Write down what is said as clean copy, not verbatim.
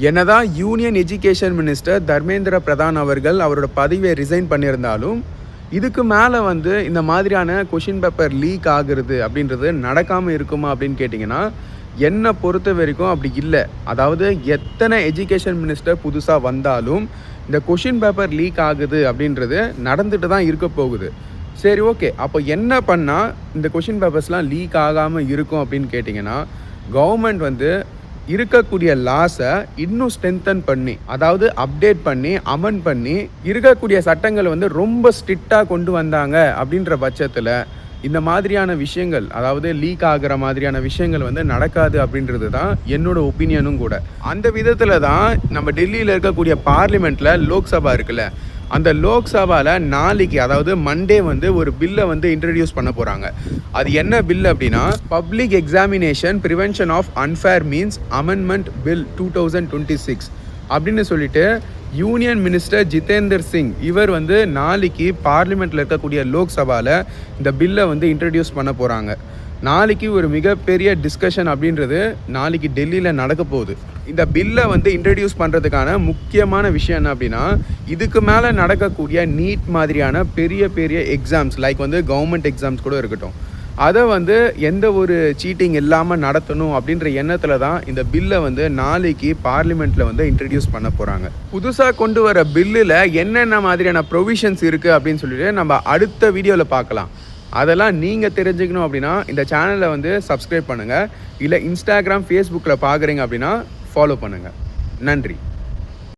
என்னதான் union education minister Dharmendra Pradhan அவர்கள் அவரோட பதவியை ரிசைன் பண்ணியிருந்தாலும் இதுக்கு மேலே வந்து இந்த மாதிரியான கொஷின் பேப்பர் லீக் ஆகுறது அப்படின்றது நடக்காமல் இருக்குமா அப்படின்னு கேட்டிங்கன்னா என்னை பொறுத்த வரைக்கும் அப்படி இல்லை. அதாவது எத்தனை எஜுகேஷன் மினிஸ்டர் புதுசாக வந்தாலும் இந்த கொஷின் பேப்பர் லீக் ஆகுது அப்படின்றது நடந்துட்டு தான் இருக்க போகுது. சரி, ஓகே, அப்போ என்ன பண்ணால் இந்த கொஷின் பேப்பர்ஸ்லாம் லீக் ஆகாமல் இருக்கும் அப்படின்னு கேட்டிங்கன்னா கவர்மெண்ட் வந்து இருக்கக்கூடிய லாஸை இன்னும் ஸ்ட்ரென்தன் பண்ணி, அதாவது அப்டேட் பண்ணி அமெண்ட் பண்ணி இருக்கக்கூடிய சட்டங்களை வந்து ரொம்ப ஸ்ட்ரிக்டாக கொண்டு வந்தாங்க அப்படின்ற பட்சத்தில் இந்த மாதிரியான விஷயங்கள், அதாவது லீக் ஆகிற மாதிரியான விஷயங்கள் வந்து நடக்காது அப்படின்றது தான் என்னோட ஒப்பீனியனும் கூட. அந்த விதத்தில் தான் நம்ம டெல்லியில் இருக்கக்கூடிய பார்லிமெண்ட்டில் லோக்சபா இருக்குல்ல, அந்த லோக்சபாவில் நாளைக்கு, அதாவது மண்டே வந்து ஒரு பில்லை வந்து இன்ட்ரடியூஸ் பண்ண போகிறாங்க. அது என்ன பில் அப்படின்னா public examination prevention of unfair means amendment bill 2026 அப்படின்னு சொல்லிட்டு யூனியன் மினிஸ்டர் ஜிதேந்தர் சிங் இவர் வந்து நாளைக்கு பார்லிமெண்ட்டில் இருக்கக்கூடிய லோக்சபாவில் இந்த பில்லை வந்து இன்ட்ரடியூஸ் பண்ண போகிறாங்க. நாளைக்கு ஒரு மிகப்பெரிய டிஸ்கஷன் அப்படின்றது நாளைக்கு டெல்லியில் நடக்க போகுது. இந்த பில்லை வந்து இன்ட்ரடியூஸ் பண்ணுறதுக்கான முக்கியமான விஷயம் என்ன அப்படின்னா, இதுக்கு மேலே நடக்கக்கூடிய நீட் மாதிரியான பெரிய பெரிய எக்ஸாம்ஸ், லைக் வந்து கவர்மெண்ட் எக்ஸாம்ஸ் கூட இருக்கட்டும், அதை வந்து எந்த ஒரு சீட்டிங் இல்லாமல் நடத்தணும் அப்படின்ற எண்ணத்தில் தான் இந்த பில்லை வந்து நாளைக்கு பார்லிமெண்ட்டில் வந்து இன்ட்ரடியூஸ் பண்ண போகிறாங்க. புதுசாக கொண்டு வர பில்லில் என்னென்ன மாதிரியான ப்ரொவிஷன்ஸ் இருக்குது அப்படின்னு சொல்லிட்டு நம்ம அடுத்த வீடியோவில் பார்க்கலாம். அதெல்லாம் நீங்கள் தெரிஞ்சுக்கணும் அப்படின்னா இந்த சேனலை வந்து சப்ஸ்கிரைப் பண்ணுங்கள். இல்லை இன்ஸ்டாகிராம், ஃபேஸ்புக்கில் பார்க்குறீங்க அப்படின்னா ஃபாலோ பண்ணுங்கள். நன்றி.